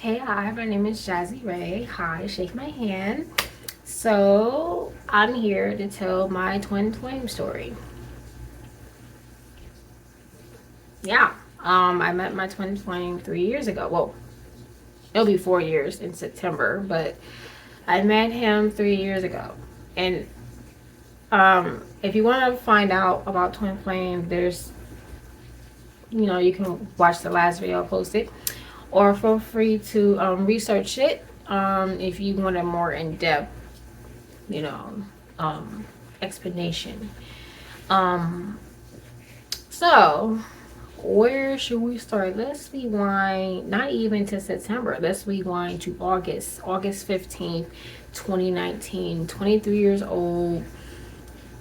Okay, hi, my name is Jazzy Ray. Hi, shake my hand. So, I'm here to tell my twin flame story. Yeah, I met my twin flame 3 years ago. Well, it'll be 4 years in September, but I met him 3 years ago. And if you want to find out about twin flame, you can watch the last video I posted, or feel free to research it if you want a more in-depth you know, explanation. Um, so where should we start? Let's rewind, not even to September. Let's rewind to August 15th, 2019, 23 years old.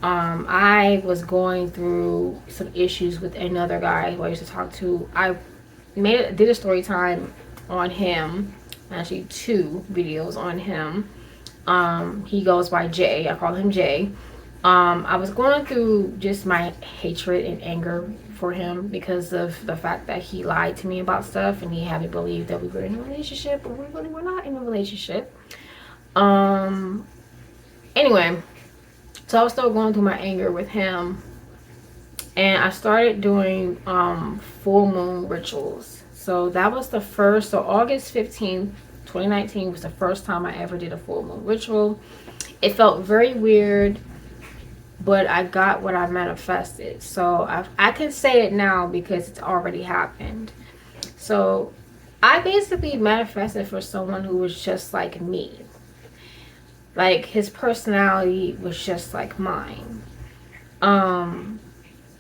I was going through some issues with another guy who I used to talk to. I did a story time on him, actually 2 videos on him. He goes by Jay. I call him Jay. I was going through just my hatred and anger for him because of the fact that he lied to me about stuff and he had me believe that we were in a relationship, but we really were not in a relationship. Anyway, so I was still going through my anger with him, and I started doing full moon rituals. So that was the first. So August 15th, 2019 was the first time I ever did a full moon ritual. It felt very weird, but I got what I manifested. So I can say it now because it's already happened. So I basically manifested for someone who was just like me. Like, his personality was just like mine.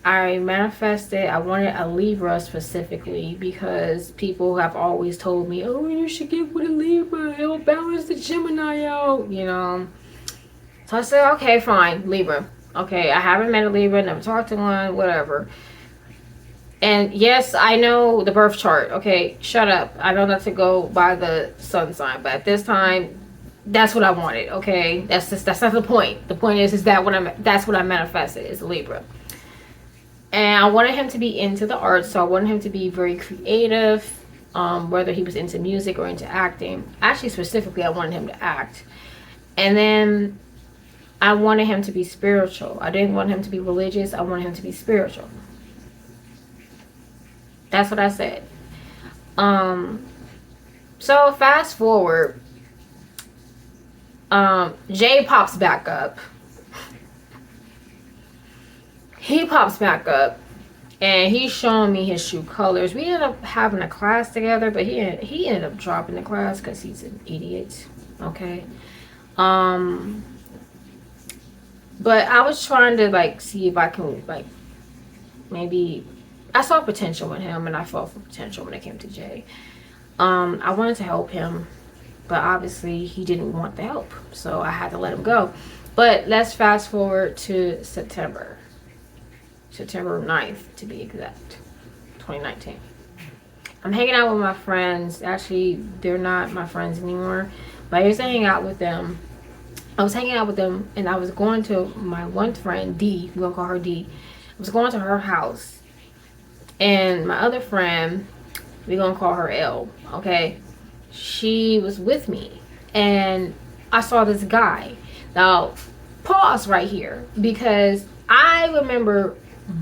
I manifested, I wanted a Libra specifically because people have always told me, oh, you should get with a Libra, it'll balance the Gemini out. So I said, okay, fine, Libra. Okay, I haven't met a Libra, never talked to one, whatever. And yes, I know the birth chart. Okay, shut up. I know not to go by the sun sign, but at this time, that's what I wanted. Okay, that's not the point. The point is that's what I manifested is a Libra. And I wanted him to be into the arts, so I wanted him to be very creative, whether he was into music or into acting. Actually, specifically, I wanted him to act. And then I wanted him to be spiritual. I didn't want him to be religious. I wanted him to be spiritual. That's what I said. So fast forward, Jay pops back up. He pops back up and he's showing me his true colors. We ended up having a class together, but he ended up dropping the class because he's an idiot. Okay. But I was trying to see if I can maybe I saw potential in him, and I felt for potential when it came to Jay. I wanted to help him, but obviously he didn't want the help, so I had to let him go. But let's fast forward to September 9th to be exact, 2019. I'm hanging out with my friends. Actually, they're not my friends anymore, but I used to hang out with them. I was hanging out with them, and I was going to my one friend, D. We're gonna call her D. I was going to her house, and my other friend, we're gonna call her L. Okay, she was with me, and I saw this guy. Now, pause right here because I remember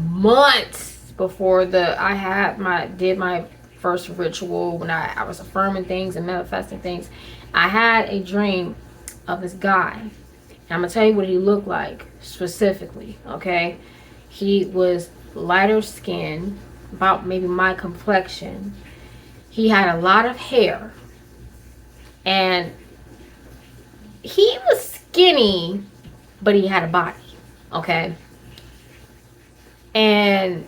months before I did my first ritual when I was affirming things and manifesting things. I had a dream of this guy, and I'm gonna tell you what he looked like specifically. Okay, he was lighter skin, about maybe my complexion. He had a lot of hair, and he was skinny, but he had a body. Okay. And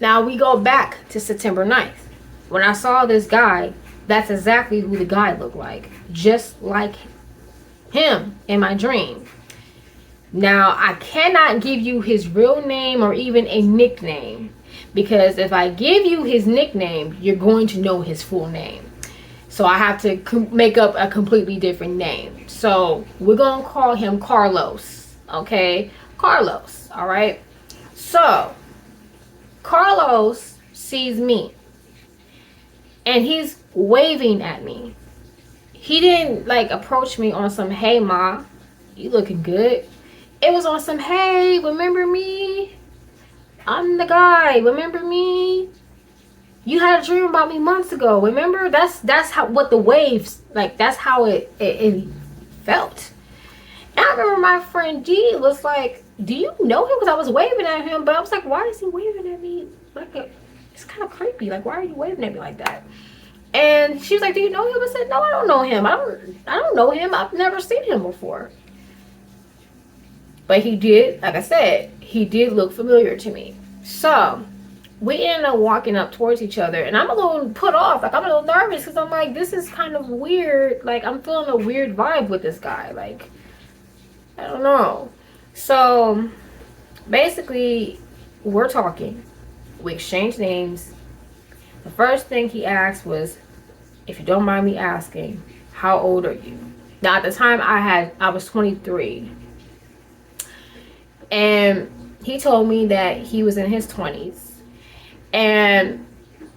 now we go back to September 9th. When I saw this guy, that's exactly who the guy looked like. Just like him in my dream. Now, I cannot give you his real name or even a nickname, because if I give you his nickname, you're going to know his full name. So I have to make up a completely different name. So we're going to call him Carlos. Okay? Carlos. All right? So Carlos sees me. and he's waving at me. He didn't like approach me on some, hey ma, you looking good. It was on some, hey, remember me? I'm the guy. Remember me? You had a dream about me months ago. Remember? That's how what the waves like. That's how it felt. And I remember my friend G was like, "Do you know him?" Because I was waving at him, but I was like, "Why is he waving at me? Like, it's kind of creepy. Like, why are you waving at me like that?" And she was like, "Do you know him?" I said, "No, I don't know him. I don't know him. I've never seen him before." But he did, like I said, he did look familiar to me. So we ended up walking up towards each other, and I'm a little put off. Like, I'm a little nervous because I'm like, this is kind of weird. Like, I'm feeling a weird vibe with this guy. Like, I don't know. So basically, we're talking. We exchanged names. The first thing he asked was, if you don't mind me asking, how old are you? Now, at the time, I was 23. And he told me that he was in his 20s. And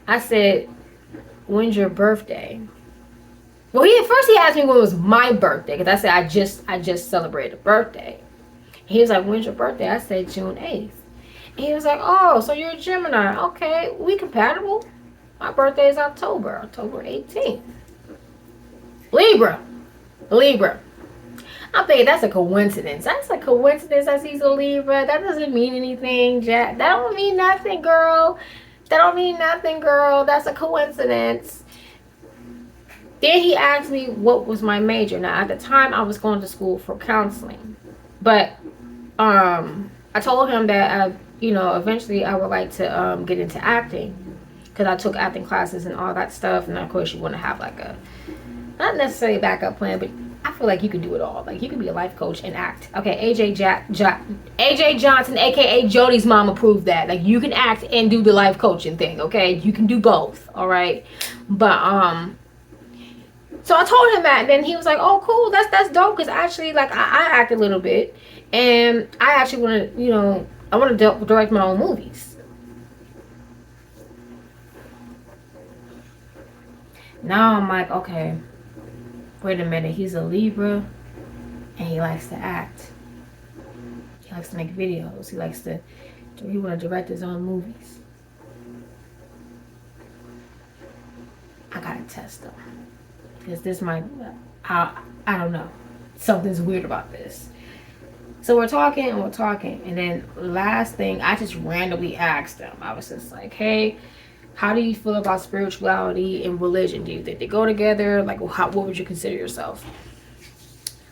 I said, when's your birthday? Well, first he asked me when was my birthday, because I said I just celebrated a birthday. He was like, when's your birthday? I said June 8th. And he was like, oh, so you're a Gemini. Okay, we compatible. My birthday is October 18th. Libra. I'm thinking that's a coincidence. That's a coincidence that he's a Libra. That doesn't mean anything, Jack. That don't mean nothing, girl. That's a coincidence. Then he asked me what was my major. Now, at the time, I was going to school for counseling. But I told him that, eventually I would like to get into acting. Because I took acting classes and all that stuff. And, of course, you want to have, like, not necessarily a backup plan, but I feel like you can do it all. Like, you can be a life coach and act. Okay, AJ Johnson, aka Jody's mom, approved that. Like, you can act and do the life coaching thing. Okay, you can do both. All right, but so I told him that, and then he was like, "Oh, cool, that's dope." Because actually, like, I act a little bit, and I actually want to, I want to direct my own movies. Now I'm like, okay. Wait a minute, he's a Libra and he likes to act. He likes to make videos. He want to direct his own movies. I gotta test him. Because this might, I don't know. Something's weird about this. So we're talking, and then last thing, I just randomly asked him. I was just like, hey, how do you feel about spirituality and religion? Do you think they go together? Like, what would you consider yourself?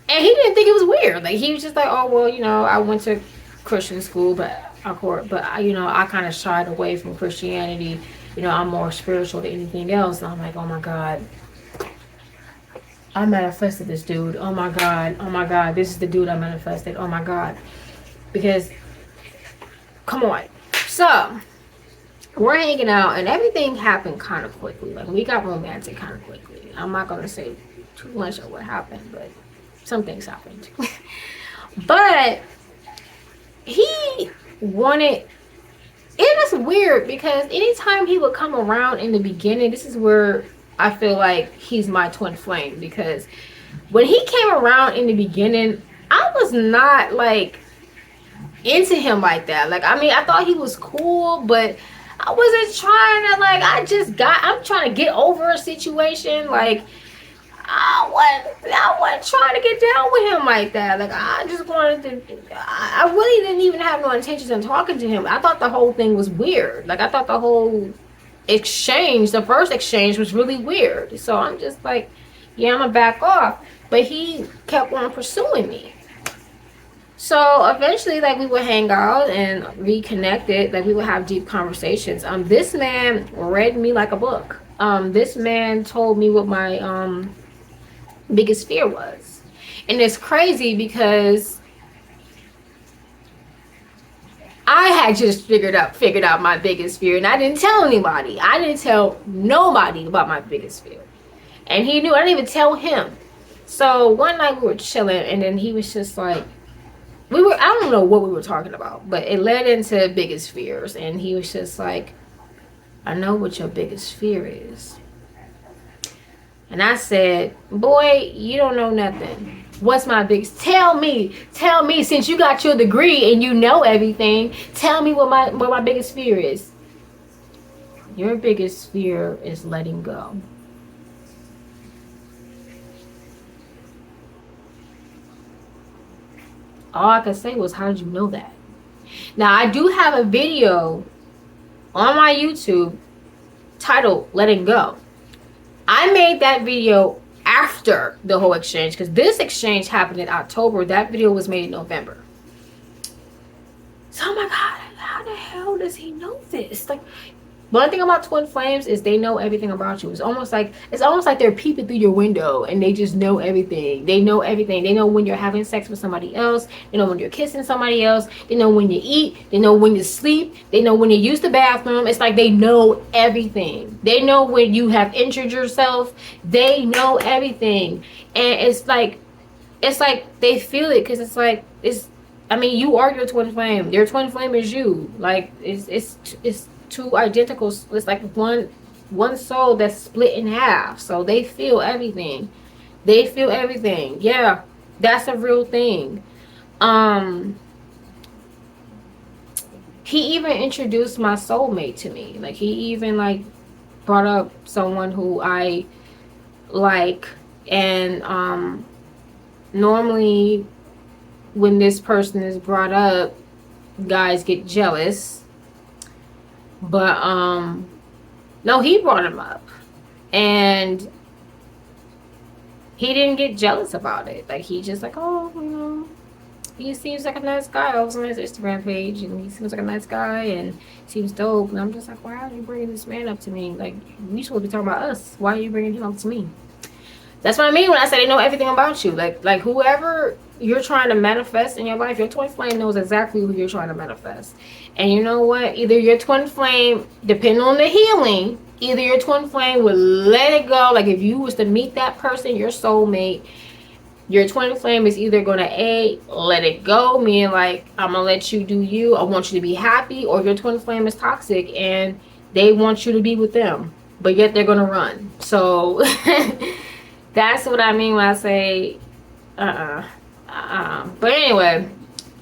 And he didn't think it was weird. Like, he was just like, oh, well, I went to Christian school, but I kind of shied away from Christianity. I'm more spiritual than anything else. And I'm like, oh my God, I manifested this dude. Oh my God, this is the dude I manifested. Oh my God. Because, come on. So we're hanging out, and everything happened kind of quickly. Like, we got romantic kind of quickly. I'm not going to say too much of what happened, but some things happened. But he wanted, it is weird because anytime he would come around in the beginning, this is where I feel like he's my twin flame. Because when he came around in the beginning, I was not, like, into him like that. Like, I mean, I thought he was cool, but I wasn't trying to, like, I'm trying to get over a situation. Like, I wasn't trying to get down with him like that. Like, I just wanted to, I really didn't even have no intentions of talking to him. I thought the whole thing was weird. Like, I thought the whole the first exchange was really weird. So I'm just like, yeah, I'm gonna back off. But he kept on pursuing me. So eventually, like, we would hang out and reconnected. Like, we would have deep conversations. This man read me like a book. This man told me what my biggest fear was. And it's crazy because I had just figured out my biggest fear, and I didn't tell anybody. I didn't tell nobody about my biggest fear. And he knew. I didn't even tell him. So one night we were chilling, and then he was just like, I don't know what we were talking about, but it led into biggest fears. And he was just like, I know what your biggest fear is. And I said, boy, you don't know nothing. What's my biggest? Tell me, since you got your degree and you know everything, tell me what my biggest fear is. Your biggest fear is letting go. All I could say was, how did you know that? Now, I do have a video on my YouTube titled Letting Go. I made that video after the whole exchange, because this exchange happened in October. That video was made in November. So, oh my God, how the hell does he know this? Like, one thing about twin flames is they know everything about you. It's almost like they're peeping through your window and they just know everything. They know everything. They know when you're having sex with somebody else. They know when you're kissing somebody else. They know when you eat. They know when you sleep. They know when you use the bathroom. It's like they know everything. They know when you have injured yourself. They know everything. And it's like they feel it, because you are your twin flame. Your twin flame is you. Like, it's two identical. It's like one soul that's split in half. So they feel everything. Yeah, that's a real thing. He even introduced my soulmate to me. Like, he even like brought up someone who I like. And normally when this person is brought up, guys get jealous. But no, he brought him up, and he didn't get jealous about it. Like, he just like, oh, he seems like a nice guy. I was on his Instagram page, and he seems like a nice guy and seems dope. And I'm just like, why are you bringing this man up to me? Like, we supposed to be talking about us. Why are you bringing him up to me? That's what I mean when I say they know everything about you. Like whoever you're trying to manifest in your life, your twin flame knows exactly who you're trying to manifest. And you know what? Either your twin flame, depending on the healing, either your twin flame will let it go. Like, if you was to meet that person, your soulmate, your twin flame is either going to let it go, meaning like, I'm going to let you do you. I want you to be happy. Or your twin flame is toxic and they want you to be with them, but yet they're going to run. So that's what I mean when I say But anyway,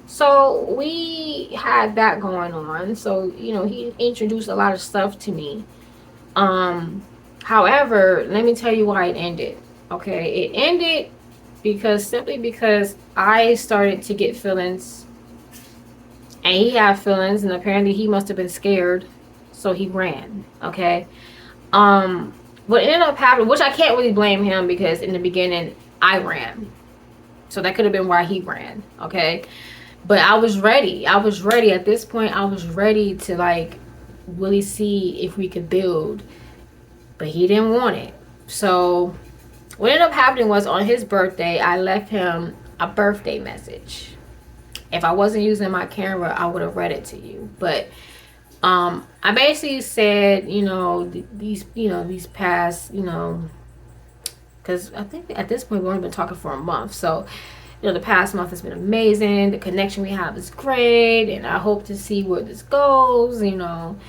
so we had that going on. So, he introduced a lot of stuff to me. However, let me tell you why it ended. Okay, it ended simply because I started to get feelings, and he had feelings, and apparently he must have been scared, so he ran. Okay. What ended up happening, which I can't really blame him, because in the beginning I ran. So that could have been why he ran. Okay. But I was ready. At this point, I was ready to like really see if we could build. But he didn't want it. So what ended up happening was, on his birthday, I left him a birthday message. If I wasn't using my camera, I would have read it to you. But I basically said, these past, because I think at this point we've only been talking for a month. So, the past month has been amazing. The connection we have is great, and I hope to see where this goes, And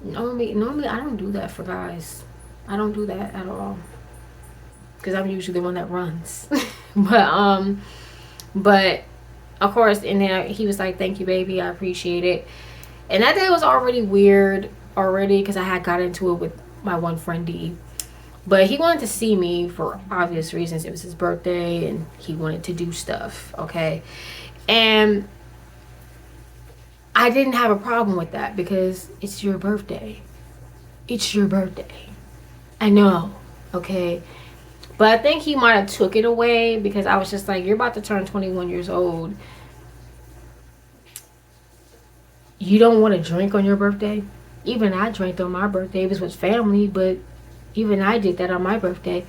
normally I don't do that for guys. I don't do that at all, because I'm usually the one that runs. But of course, and then he was like, "Thank you, baby. I appreciate it." And that day was already weird because I had got into it with my one friend D. But he wanted to see me for obvious reasons. It was his birthday and he wanted to do stuff, okay? And I didn't have a problem with that, because it's your birthday. It's your birthday. I know, okay? But I think he might have took it away, because I was just like, you're about to turn 21 years old. You don't want to drink on your birthday? Even I drank on my birthday. It was with family, but even I did that on my birthday.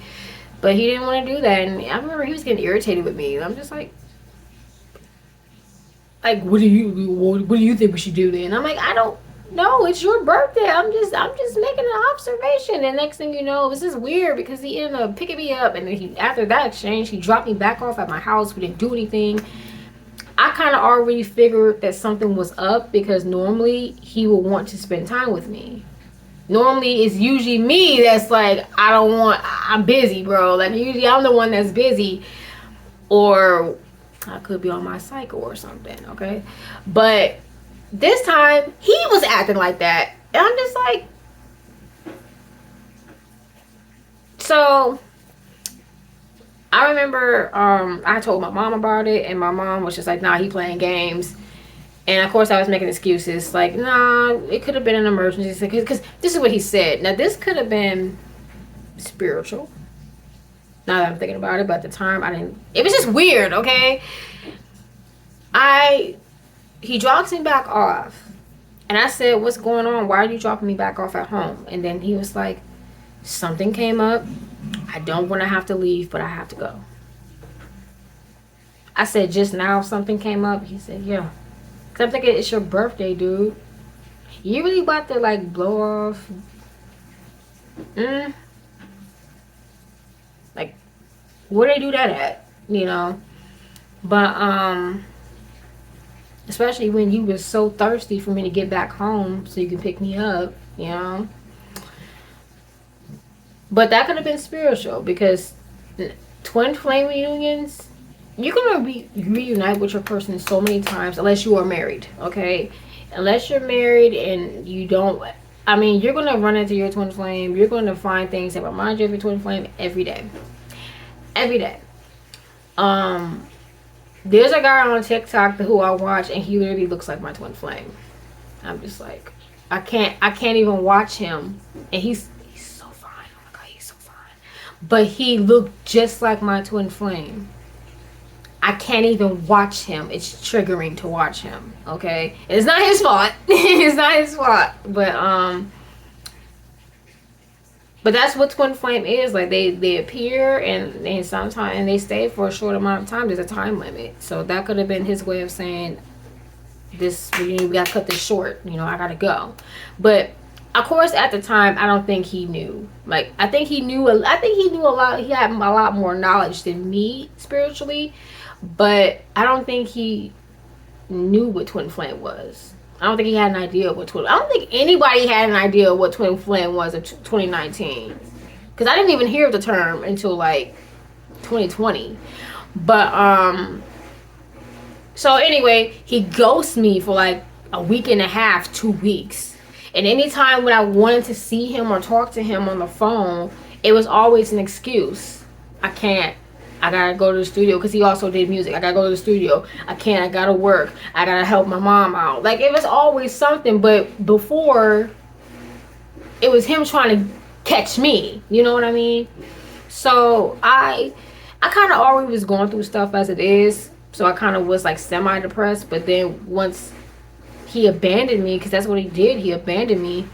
But he didn't want to do that. And I remember he was getting irritated with me. I'm just like, what do you think we should do then? I'm like, I don't know. It's your birthday. I'm just making an observation. And next thing you know, this is weird, because he ended up picking me up. And then after that exchange, he dropped me back off at my house. We didn't do anything. I kind of already figured that something was up, because normally he would want to spend time with me. Normally, it's usually me that's like, I'm busy, bro. Like, usually I'm the one that's busy. Or I could be on my cycle or something, okay? But this time, he was acting like that. And I'm just like, so I remember I told my mom about it, and my mom was just like, nah, he playing games. And of course I was making excuses like, nah, it could have been an emergency, because this is what he said. Now this could have been spiritual, now that I'm thinking about it, but at the time I didn't. It was just weird, okay? He drops me back off, and I said, what's going on? Why are you dropping me back off at home? And then he was like, something came up. I don't want to have to leave, but I have to go. I said, just now something came up? He said, yeah. Because I'm thinking, it's your birthday, dude. You really about to, like, blow off? Like, where they do that at? You know? But, especially when you were so thirsty for me to get back home so you can pick me up, you know? But that could have been spiritual, because twin flame reunions, you're going to reunite with your person so many times, unless you are married, okay? Unless you're married and you don't, I mean, you're going to run into your twin flame. You're going to find things that remind you of your twin flame every day. Every day. There's a guy on TikTok who I watch, and he literally looks like my twin flame. I'm just like, I can't even watch him. And he's so fine. Oh my God, he's so fine. But he looked just like my twin flame. I can't even watch him. It's triggering to watch him. Okay, it's not his fault. It's not his fault. But that's what twin flame is. Like, they appear and sometimes, and they stay for a short amount of time. There's a time limit. So that could have been his way of saying, this, we gotta cut this short. You know, I gotta go. But of course, at the time, I don't think he knew. Like, I think he knew a lot. He had a lot more knowledge than me spiritually. But I don't think he knew what twin flame was. I don't think he had an idea of what I don't think anybody had an idea of what twin flame was in 2019. Because I didn't even hear the term until like 2020. But so anyway, he ghosts me for like a week and a half, 2 weeks. And anytime when I wanted to see him or talk to him on the phone, it was always an excuse. I can't. I gotta go to the studio, because he also did music. I gotta go to the studio. I can't. I gotta work. I gotta help my mom out. Like, it was always something. But before, it was him trying to catch me. You know what I mean? So I kind of already was going through stuff as it is. So I kind of was like semi-depressed. But then once he abandoned me, because that's what he did. He abandoned me.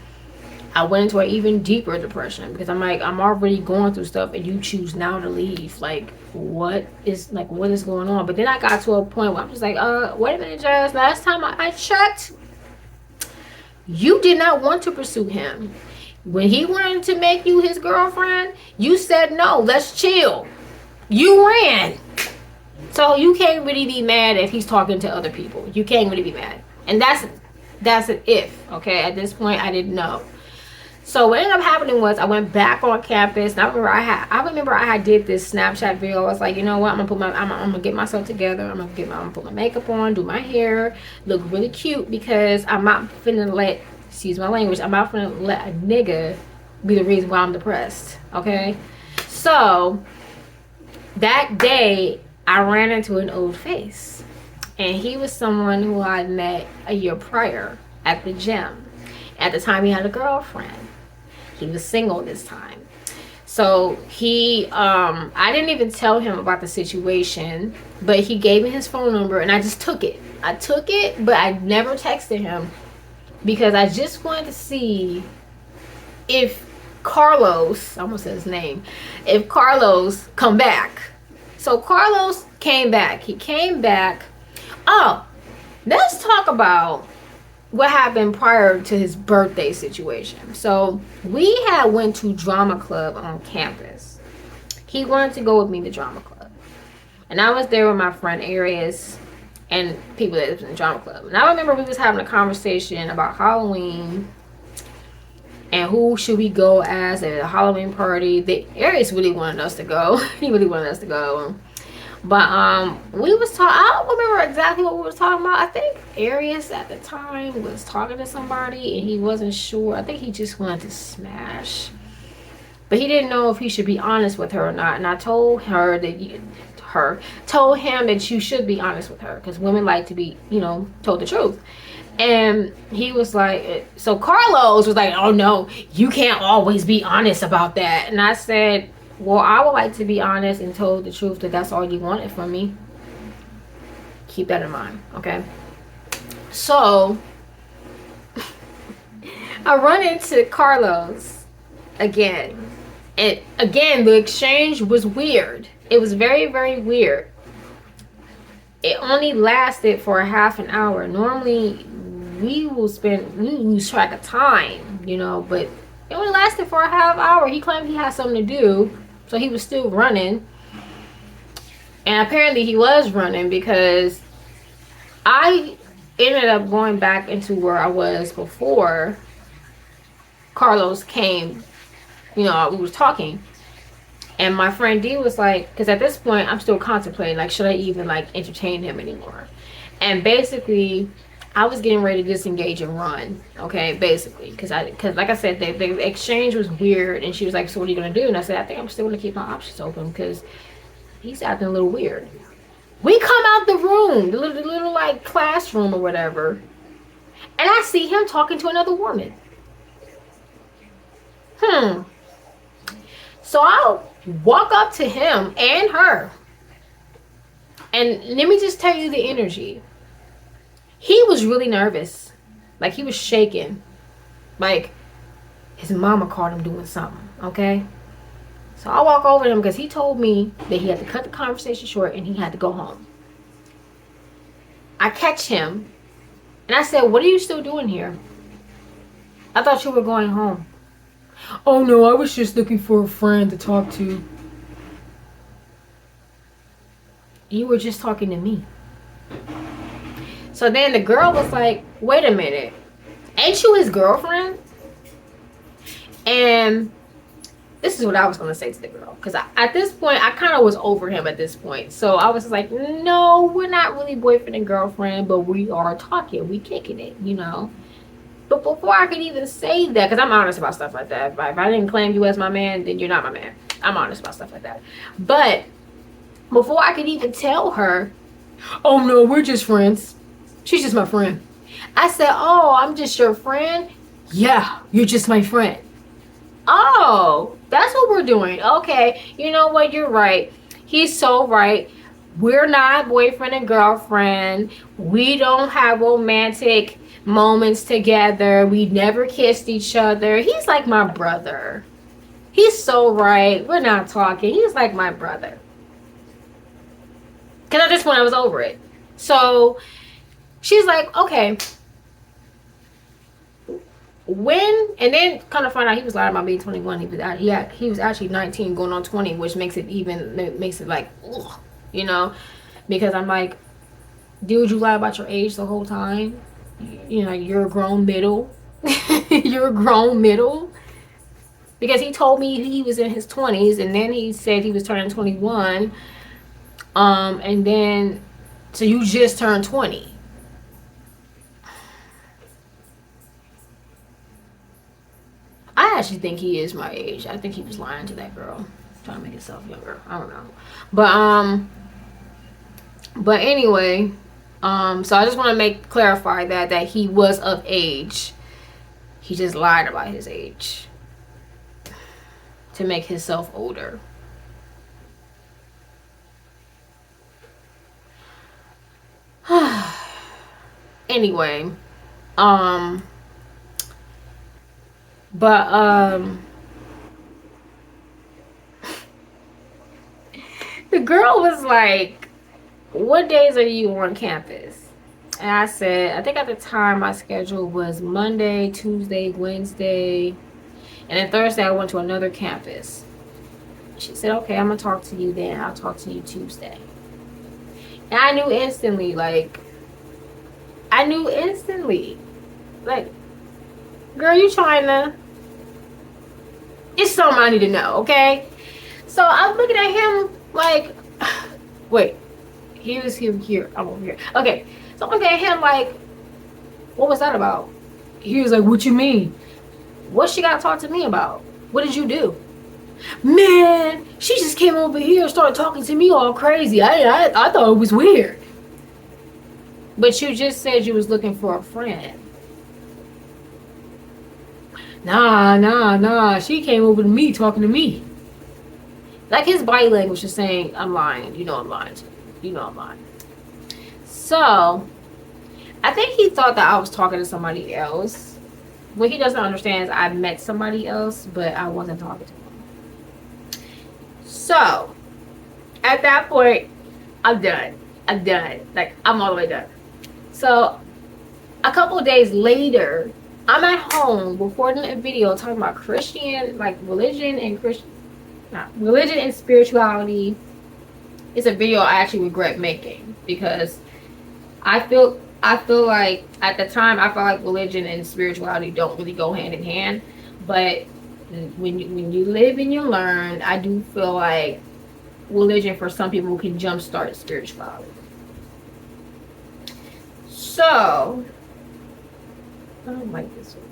I went into an even deeper depression, because I'm like, I'm already going through stuff and you choose now to leave. Like, what is going on? But then I got to a point where I'm just like, wait a minute, Jazz. Last time I checked, you did not want to pursue him. When he wanted to make you his girlfriend, you said no, let's chill. You ran. So you can't really be mad if he's talking to other people. You can't really be mad. And that's an if, okay? At this point, I didn't know. So what ended up happening was I went back on campus, and I remember I had did this Snapchat video. I was like, you know what? I'm gonna get myself together. I'm gonna put my makeup on, do my hair, look really cute, because I'm not finna let, excuse my language, I'm not finna let a nigga be the reason why I'm depressed. Okay? So that day I ran into an old face, and he was someone who I met a year prior at the gym. At the time, he had a girlfriend. He was single this time. So I didn't even tell him about the situation, but he gave me his phone number, and I just took it. I took it, but I never texted him, because I just wanted to see if Carlos, I almost said his name, if Carlos come back. So Carlos came back. He came back. Oh, let's talk about what happened prior to his birthday situation. So we had went to drama club on campus. He wanted to go with me to drama club, and I was there with my friend Arias and people that was in drama club. And I remember we was having a conversation about Halloween, and who should we go as at a Halloween party. The Aries really wanted us to go. He really wanted us to go. But we was talking. I don't remember exactly what we was talking about. I think Aries at the time was talking to somebody and he wasn't sure. I think he just wanted to smash, but he didn't know if he should be honest with her or not. And I told her that told him that you should be honest with her because women like to be, told the truth. And he was like, so Carlos was like, oh no, you can't always be honest about that. And I said, well, I would like to be honest and told the truth that that's all you wanted from me. Keep that in mind, okay? So I run into Carlos again. And again, the exchange was weird. It was very, very weird. It only lasted for a half an hour. Normally, we lose track of time, but it only lasted for a half hour. He claimed he had something to do, so he was still running. And apparently he was running because I ended up going back into where I was before Carlos came. We was talking. And my friend D was like, because at this point I'm still contemplating, like, should I even like entertain him anymore? And basically, I was getting ready to disengage and run. Okay, basically, because like I said, the exchange was weird, and she was like, "So what are you gonna do?" And I said, "I think I'm still gonna keep my options open because he's acting a little weird." We come out the room, the little like classroom or whatever, and I see him talking to another woman. So I'll walk up to him and her. And let me just tell you the energy. He was really nervous. Like, he was shaking. Like, his mama caught him doing something, okay? So I walk over to him because he told me that he had to cut the conversation short and he had to go home. I catch him and I said, "What are you still doing here? I thought you were going home." "Oh no, I was just looking for a friend to talk to." "You were just talking to me." So then the girl was like, "Wait a minute, ain't you his girlfriend?" And this is what I was going to say to the girl, because at this point I kind of was over him at this point. So I was like, "No, we're not really boyfriend and girlfriend, but we are talking, we kicking it, But before I could even say that, because I'm honest about stuff like that. If I didn't claim you as my man, then you're not my man. I'm honest about stuff like that. But before I could even tell her, "Oh no, we're just friends. She's just my friend," I said, "Oh, I'm just your friend?" "Yeah, you're just my friend." "Oh, that's what we're doing. Okay, you know what? You're right. He's so right. We're not boyfriend and girlfriend. We don't have romantic moments together. We never kissed each other. He's like my brother. He's so right. We're not talking. He's like my brother." Because at this point I was over it. So she's like, "Okay, when," and then kind of find out he was lying about being 21. He was actually 19 going on 20, which makes it like, ugh, because I'm like, dude, you lie about your age the whole time. You're a grown middle. You're a grown middle. Because he told me he was in his 20s, and then he said he was turning 21. And then, so you just turned 20. I actually think he is my age. I think he was lying to that girl, trying to make himself younger. I don't know. But anyway, so I just want to clarify that he was of age. He just lied about his age to make himself older. Anyway, the girl was like, "What days are you on campus?" And I said, I think at the time my schedule was Monday, Tuesday, Wednesday, and then Thursday I went to another campus. She said, "Okay, I'm gonna talk to you then. I'll talk to you Tuesday." And I knew instantly, like, girl, you trying to It's something I need to know, okay? So I'm looking at him like, wait, he was here. I'm over here. Okay, so I'm looking at him like, what was that about? He was like, what you mean? What she got to talk to me about? What did you do? Man, she just came over here and started talking to me all crazy. I thought it was weird. But you just said you was looking for a friend. Nah. She came over to me talking to me. Like his body language is saying, I'm lying. You know I'm lying. You know I'm lying. So, I think he thought that I was talking to somebody else. What he doesn't understand is I met somebody else, but I wasn't talking to him. So, at that point, I'm done. Like, I'm all the way done. So, a couple of days later, I'm at home recording a video talking about Christian, like religion and spirituality. It's a video I actually regret making because I feel like at the time I felt like religion and spirituality don't really go hand in hand. But when you live and you learn, I do feel like religion for some people can jumpstart spirituality. So I don't like this one.